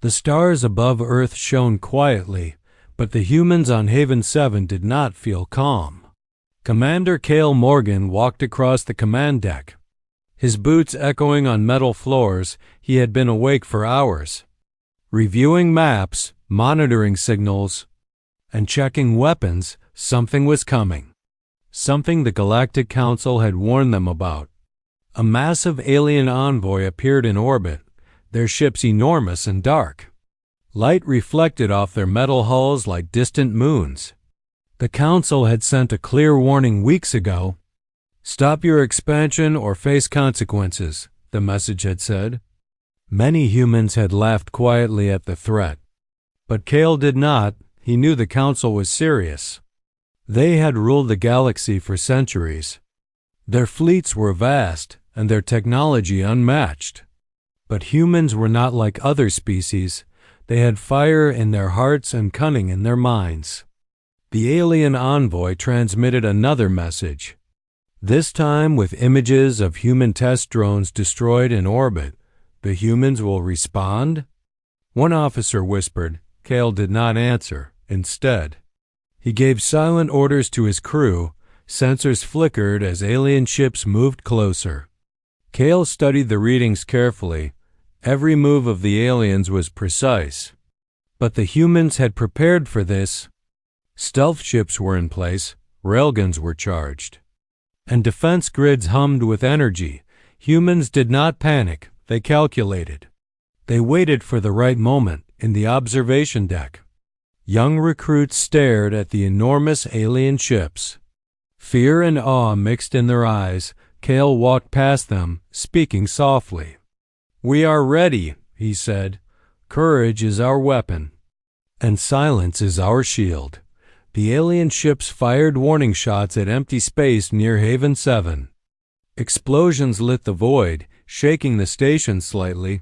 The stars above Earth shone quietly, but the humans on Haven 7 did not feel calm. Commander Cale Morgan walked across the command deck. His boots echoing on metal floors, he had been awake for hours, reviewing maps, monitoring signals, and checking weapons. Something was coming. Something the Galactic Council had warned them about. A massive alien envoy appeared in orbit, their ships enormous and dark. Light reflected off their metal hulls like distant moons. The Council had sent a clear warning weeks ago. "Stop your expansion or face consequences," the message had said. Many humans had laughed quietly at the threat. But Cale did not. He knew the Council was serious. They had ruled the galaxy for centuries. Their fleets were vast, and their technology unmatched. But humans were not like other species. They had fire in their hearts and cunning in their minds. The alien envoy transmitted another message, this time with images of human test drones destroyed in orbit. "The humans will respond?" One officer whispered. Cale did not answer. Instead, he gave silent orders to his crew. Sensors flickered as alien ships moved closer. Cale studied the readings carefully. Every move of the aliens was precise. But the humans had prepared for this. Stealth ships were in place, railguns were charged, and defense grids hummed with energy. Humans did not panic, they calculated. They waited for the right moment in the observation deck. Young recruits stared at the enormous alien ships. Fear and awe mixed in their eyes. Cale walked past them, speaking softly. "We are ready," he said. "Courage is our weapon, and silence is our shield." The alien ships fired warning shots at empty space near Haven 7. Explosions lit the void, shaking the station slightly.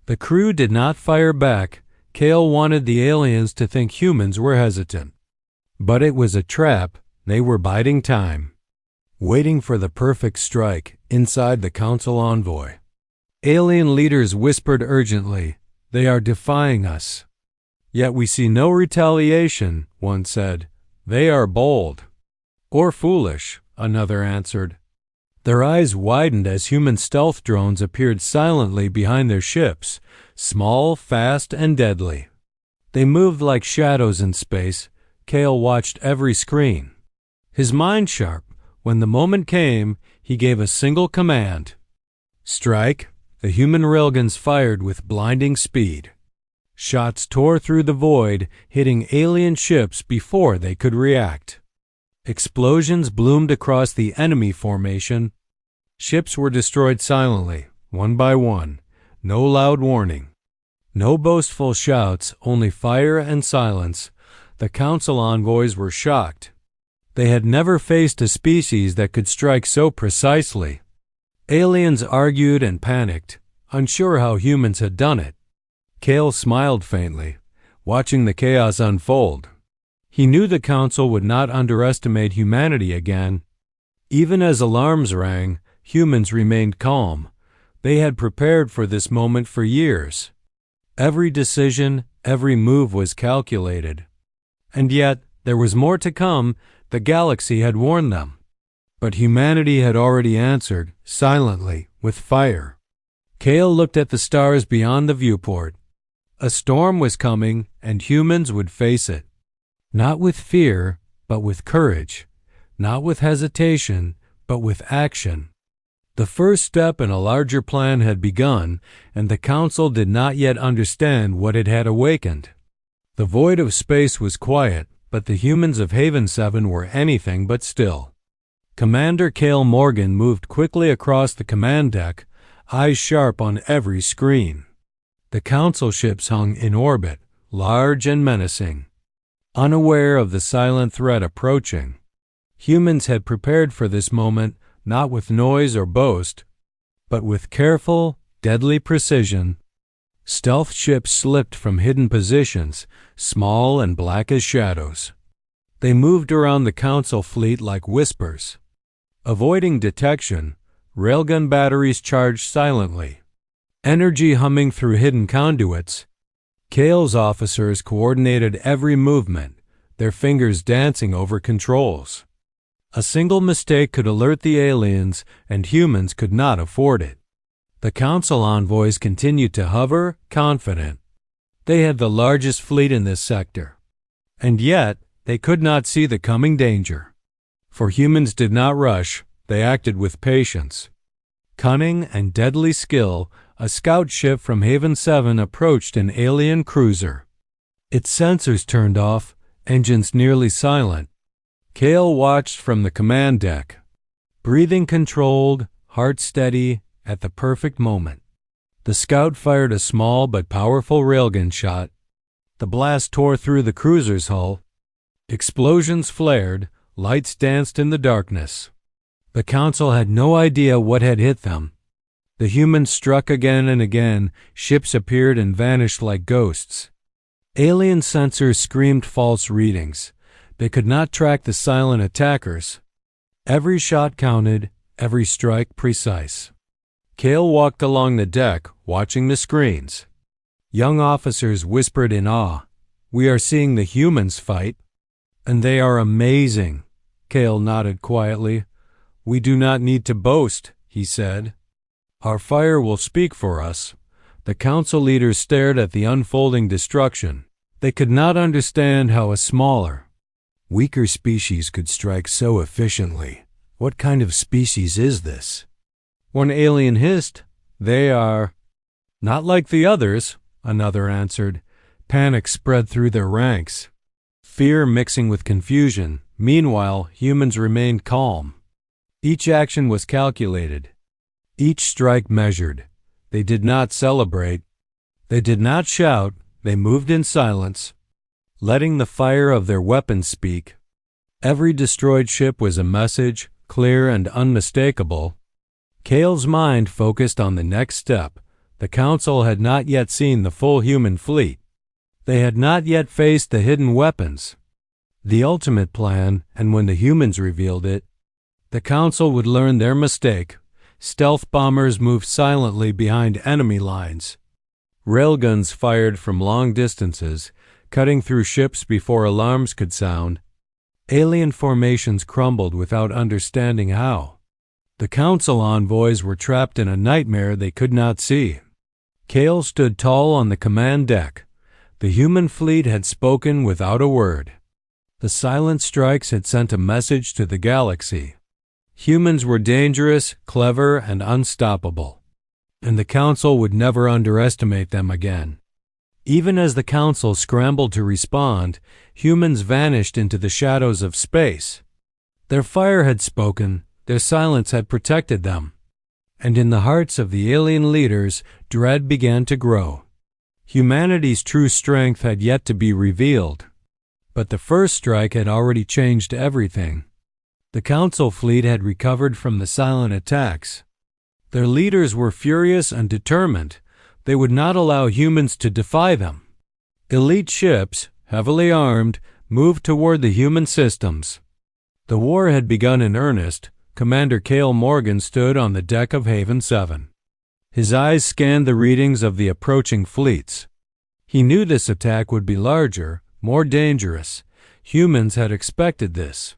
The crew did not fire back. Cale wanted the aliens to think humans were hesitant. But it was a trap. They were biding time, waiting for the perfect strike inside the Council envoy. Alien leaders whispered urgently, "They are defying us." "Yet we see no retaliation," one said. "They are bold." "Or foolish," another answered. Their eyes widened as human stealth drones appeared silently behind their ships, small, fast, and deadly. They moved like shadows in space. Cale watched every screen. His mind sharp, when the moment came, he gave a single command. "Strike." The human railguns fired with blinding speed. Shots tore through the void, hitting alien ships before they could react. Explosions bloomed across the enemy formation. Ships were destroyed silently, one by one. No loud warning. No boastful shouts, only fire and silence. The Council envoys were shocked. They had never faced a species that could strike so precisely. Aliens argued and panicked, unsure how humans had done it. Cale smiled faintly, watching the chaos unfold. He knew the Council would not underestimate humanity again. Even as alarms rang, humans remained calm. They had prepared for this moment for years. Every decision, every move was calculated. And yet, there was more to come. The galaxy had warned them. But humanity had already answered, silently, with fire. Cale looked at the stars beyond the viewport. A storm was coming, and humans would face it. Not with fear, but with courage. Not with hesitation, but with action. The first step in a larger plan had begun, and the Council did not yet understand what it had awakened. The void of space was quiet, but the humans of Haven 7 were anything but still. Commander Cale Morgan moved quickly across the command deck, eyes sharp on every screen. The Council ships hung in orbit, large and menacing, unaware of the silent threat approaching. Humans had prepared for this moment, not with noise or boast, but with careful, deadly precision. Stealth ships slipped from hidden positions, small and black as shadows. They moved around the Council fleet like whispers. Avoiding detection, railgun batteries charged silently, energy humming through hidden conduits. Kale's officers coordinated every movement, their fingers dancing over controls. A single mistake could alert the aliens, and humans could not afford it. The Council envoys continued to hover, confident. They had the largest fleet in this sector. And yet, they could not see the coming danger. For humans did not rush, they acted with patience. Cunning and deadly skill, a scout ship from Haven 7 approached an alien cruiser. Its sensors turned off, engines nearly silent. Kale watched from the command deck. Breathing controlled, heart steady, at the perfect moment. The scout fired a small but powerful railgun shot. The blast tore through the cruiser's hull. Explosions flared, lights danced in the darkness. The Council had no idea what had hit them. The humans struck again and again, ships appeared and vanished like ghosts. Alien sensors screamed false readings. They could not track the silent attackers. Every shot counted, every strike precise. Kale walked along the deck, watching the screens. Young officers whispered in awe, "We are seeing the humans fight." "And they are amazing," Kale nodded quietly. "We do not need to boast," he said. "Our fire will speak for us." The Council leaders stared at the unfolding destruction. They could not understand how a smaller, weaker species could strike so efficiently. What kind of species is this? One alien hissed, "They are—" "Not like the others," another answered. Panic spread through their ranks, fear mixing with confusion. Meanwhile, humans remained calm. Each action was calculated. Each strike measured. They did not celebrate. They did not shout. They moved in silence, letting the fire of their weapons speak. Every destroyed ship was a message, clear and unmistakable. Kale's mind focused on the next step. The Council had not yet seen the full human fleet. They had not yet faced the hidden weapons. The ultimate plan, and when the humans revealed it, the Council would learn their mistake. Stealth bombers moved silently behind enemy lines. Railguns fired from long distances, cutting through ships before alarms could sound. Alien formations crumbled without understanding how. The Council envoys were trapped in a nightmare they could not see. Kale stood tall on the command deck. The human fleet had spoken without a word. The silent strikes had sent a message to the galaxy. Humans were dangerous, clever, and unstoppable. And the Council would never underestimate them again. Even as the Council scrambled to respond, humans vanished into the shadows of space. Their fire had spoken, their silence had protected them. And in the hearts of the alien leaders, dread began to grow. Humanity's true strength had yet to be revealed. But the first strike had already changed everything. The Council fleet had recovered from the silent attacks. Their leaders were furious and determined. They would not allow humans to defy them. Elite ships, heavily armed, moved toward the human systems. The war had begun in earnest. Commander Kale Morgan stood on the deck of Haven 7. His eyes scanned the readings of the approaching fleets. He knew this attack would be larger, more dangerous. Humans had expected this.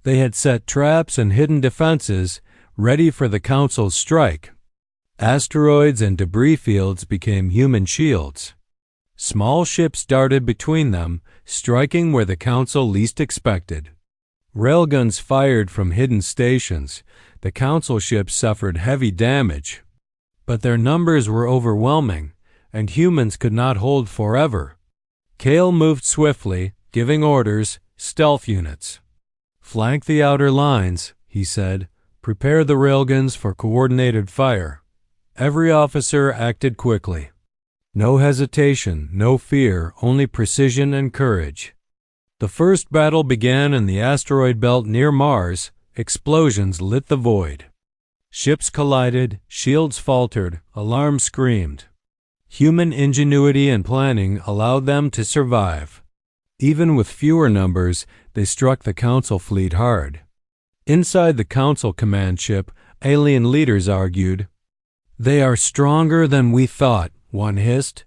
They had set traps and hidden defenses, ready for the Council's strike. Asteroids and debris fields became human shields. Small ships darted between them, striking where the Council least expected. Railguns fired from hidden stations. The Council ships suffered heavy damage. But their numbers were overwhelming, and humans could not hold forever. Kale moved swiftly, giving orders, stealth units. "Flank the outer lines," he said. "Prepare the railguns for coordinated fire." Every officer acted quickly. No hesitation, no fear, only precision and courage. The first battle began in the asteroid belt near Mars. Explosions lit the void. Ships collided, shields faltered, alarms screamed. Human ingenuity and planning allowed them to survive. Even with fewer numbers, they struck the Council fleet hard. Inside the Council command ship, alien leaders argued. "They are stronger than we thought," one hissed.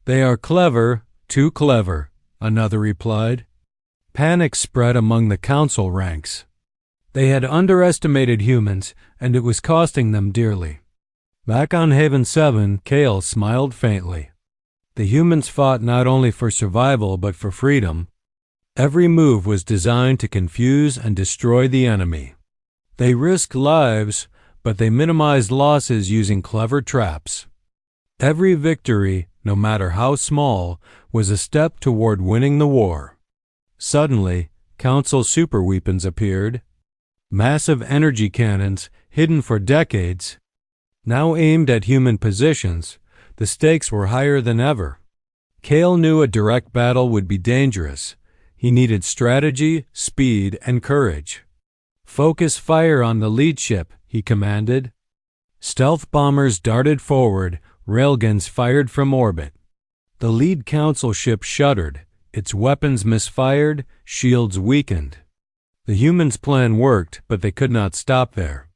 "They are clever, too clever," another replied. Panic spread among the council ranks. They had underestimated humans, and it was costing them dearly. Back on Haven 7, Kale smiled faintly. The humans fought not only for survival but for freedom. Every move was designed to confuse and destroy the enemy. They risked lives, but they minimized losses using clever traps. Every victory, no matter how small, was a step toward winning the war. Suddenly, Council superweapons appeared. Massive energy cannons, hidden for decades. Now aimed at human positions, the stakes were higher than ever. Kale knew a direct battle would be dangerous. He needed strategy, speed, and courage. "Focus fire on the lead ship," he commanded. Stealth bombers darted forward, railguns fired from orbit. The lead council ship shuddered. Its weapons misfired, shields weakened. The humans' plan worked, but they could not stop there.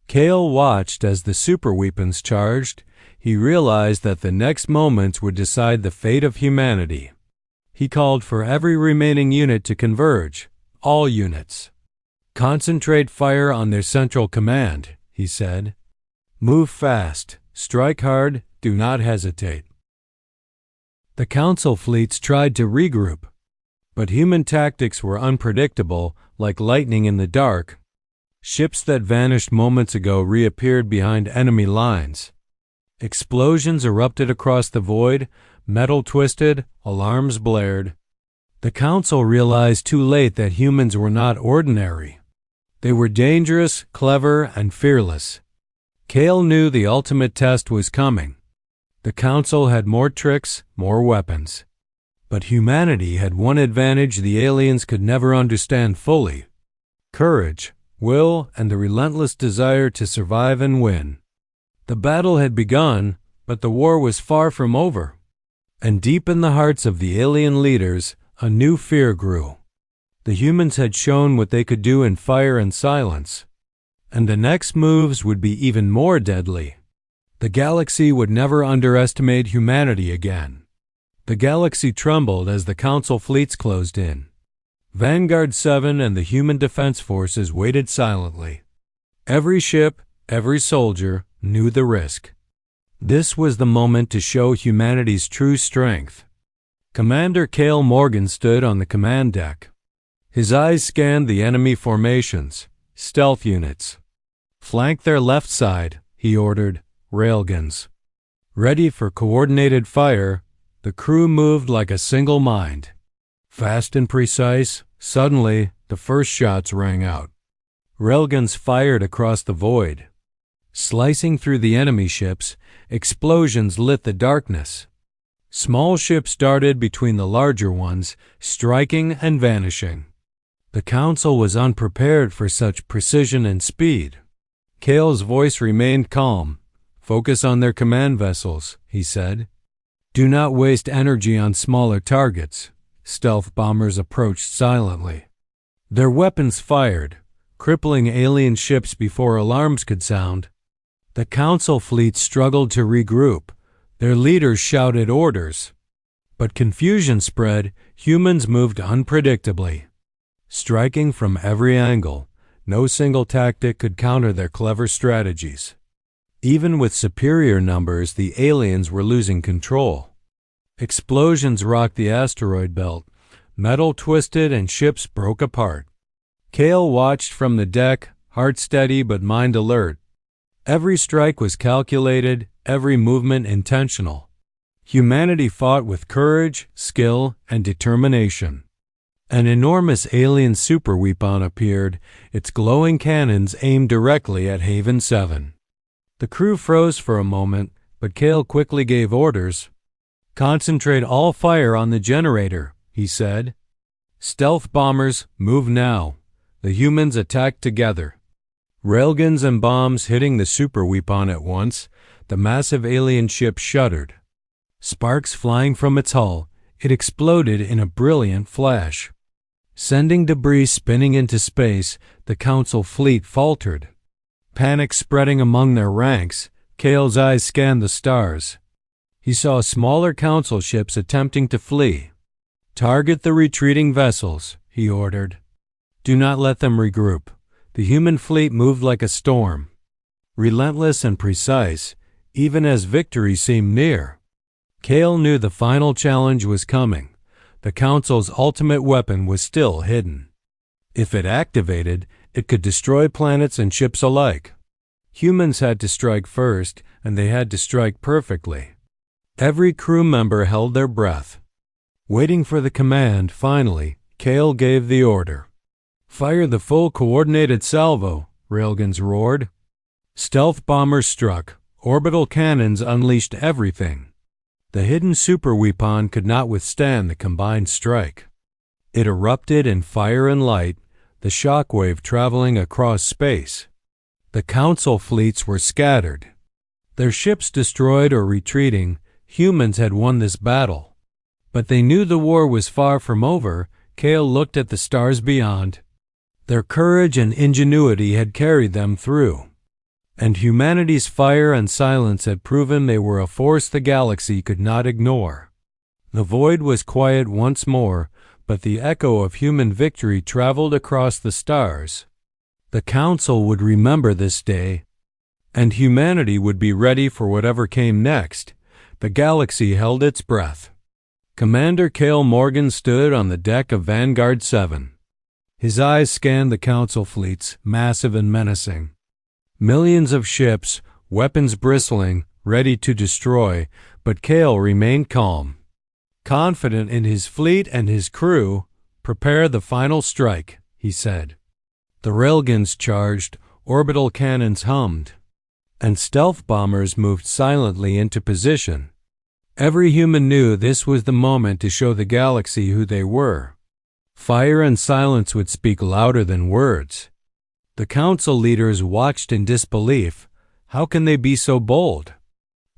Kale watched as the superweapons charged. He realized that the next moments would decide the fate of humanity. He called for every remaining unit to converge, all units. "Concentrate fire on their central command," he said. "Move fast, strike hard, do not hesitate." The council fleets tried to regroup, but human tactics were unpredictable, like lightning in the dark. Ships that vanished moments ago reappeared behind enemy lines. Explosions erupted across the void, metal twisted, alarms blared. The council realized too late that humans were not ordinary. They were dangerous, clever, and fearless. Kale knew the ultimate test was coming. The council had more tricks, more weapons. But humanity had one advantage the aliens could never understand fully: courage, will, and the relentless desire to survive and win. The battle had begun, but the war was far from over. And deep in the hearts of the alien leaders, a new fear grew. The humans had shown what they could do in fire and silence. And the next moves would be even more deadly. The galaxy would never underestimate humanity again. The galaxy trembled as the council fleets closed in. Vanguard 7 and the human defense forces waited silently. Every ship, every soldier, knew the risk. This was the moment to show humanity's true strength. Commander Kale Morgan stood on the command deck. His eyes scanned the enemy formations, stealth units. "Flank their left side," he ordered, railguns. Ready for coordinated fire, the crew moved like a single mind. Fast and precise, suddenly the first shots rang out. Railguns fired across the void. Slicing through the enemy ships, explosions lit the darkness. Small ships darted between the larger ones, striking and vanishing. The council was unprepared for such precision and speed. Kale's voice remained calm. "Focus on their command vessels," he said. "Do not waste energy on smaller targets." Stealth bombers approached silently. Their weapons fired, crippling alien ships before alarms could sound. The council fleet struggled to regroup. Their leaders shouted orders. But confusion spread. Humans moved unpredictably. Striking from every angle, no single tactic could counter their clever strategies. Even with superior numbers, the aliens were losing control. Explosions rocked the asteroid belt. Metal twisted and ships broke apart. Kale watched from the deck, heart steady but mind alert. Every strike was calculated, every movement intentional. Humanity fought with courage, skill, and determination. An enormous alien superweapon appeared, its glowing cannons aimed directly at Haven 7. The crew froze for a moment, but Kale quickly gave orders. "Concentrate all fire on the generator," he said. "Stealth bombers, move now." The humans attacked together. Railguns and bombs hitting the superweapon at once, the massive alien ship shuddered. Sparks flying from its hull, it exploded in a brilliant flash. Sending debris spinning into space, the council fleet faltered. Panic spreading among their ranks, Kale's eyes scanned the stars. He saw smaller council ships attempting to flee. "Target the retreating vessels," he ordered. "Do not let them regroup." The human fleet moved like a storm, relentless and precise, even as victory seemed near. Cale knew the final challenge was coming. The Council's ultimate weapon was still hidden. If it activated, it could destroy planets and ships alike. Humans had to strike first, and they had to strike perfectly. Every crew member held their breath. Waiting for the command, finally, Cale gave the order. "Fire the full coordinated salvo," railguns roared. Stealth bombers struck. Orbital cannons unleashed everything. The hidden superweapon could not withstand the combined strike. It erupted in fire and light, the shockwave traveling across space. The Council fleets were scattered. Their ships destroyed or retreating, humans had won this battle. But they knew the war was far from over. Cale looked at the stars beyond. Their courage and ingenuity had carried them through. And humanity's fire and silence had proven they were a force the galaxy could not ignore. The void was quiet once more, but the echo of human victory traveled across the stars. The Council would remember this day, and humanity would be ready for whatever came next. The galaxy held its breath. Commander Cale Morgan stood on the deck of Vanguard 7. His eyes scanned the Council fleets, massive and menacing. Millions of ships, weapons bristling, ready to destroy, but Cale remained calm. Confident in his fleet and his crew. "Prepare the final strike," he said. The railguns charged, orbital cannons hummed, and stealth bombers moved silently into position. Every human knew this was the moment to show the galaxy who they were. Fire and silence would speak louder than words. The Council leaders watched in disbelief. How can they be so bold?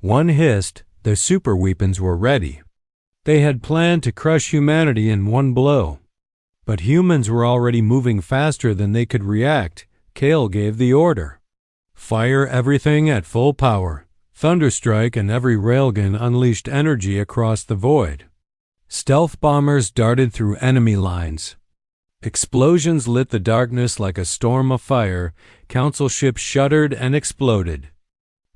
One hissed. Their superweapons were ready. They had planned to crush humanity in one blow. But humans were already moving faster than they could react. Cale gave the order. "Fire everything at full power." Thunderstrike and every railgun unleashed energy across the void. Stealth bombers darted through enemy lines. Explosions lit the darkness like a storm of fire. Council ships shuddered and exploded.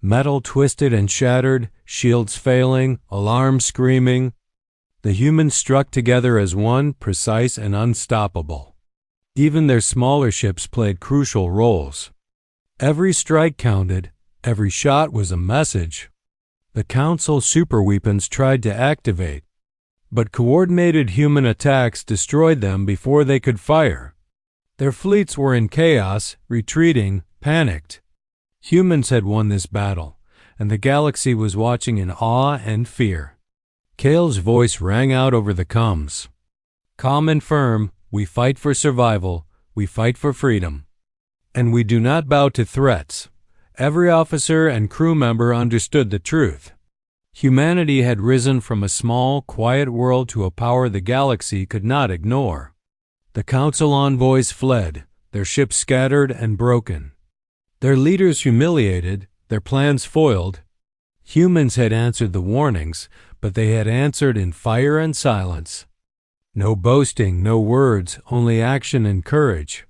Metal twisted and shattered, shields failing, alarms screaming. The humans struck together as one, precise and unstoppable. Even their smaller ships played crucial roles. Every strike counted. Every shot was a message. The Council superweapons tried to activate, but coordinated human attacks destroyed them before they could fire. Their fleets were in chaos, retreating, panicked. Humans had won this battle, and the galaxy was watching in awe and fear. Cale's voice rang out over the comms. "Calm and firm, we fight for survival, we fight for freedom. And we do not bow to threats." Every officer and crew member understood the truth. Humanity had risen from a small, quiet world to a power the galaxy could not ignore. The Council envoys fled, their ships scattered and broken. Their leaders humiliated, their plans foiled. Humans had answered the warnings, but they had answered in fire and silence. No boasting, no words, only action and courage.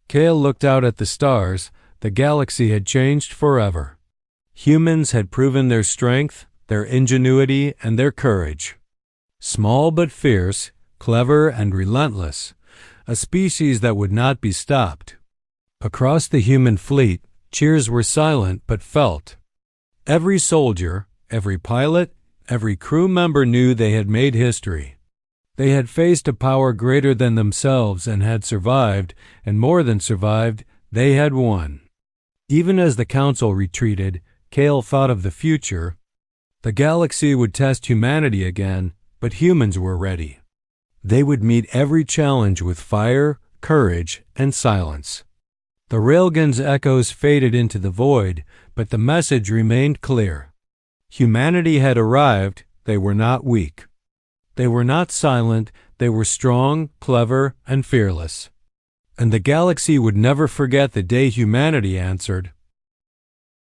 Cale looked out at the stars. The galaxy had changed forever. Humans had proven their strength, their ingenuity, and their courage. Small but fierce, clever and relentless, a species that would not be stopped. Across the human fleet, cheers were silent but felt. Every soldier, every pilot, every crew member knew they had made history. They had faced a power greater than themselves and had survived, and more than survived, they had won. Even as the Council retreated, Cale thought of the future. The galaxy would test humanity again, but humans were ready. They would meet every challenge with fire, courage, and silence. The railgun's echoes faded into the void, but the message remained clear. Humanity had arrived. They were not weak. They were not silent. They were strong, clever, and fearless. And the galaxy would never forget the day humanity answered.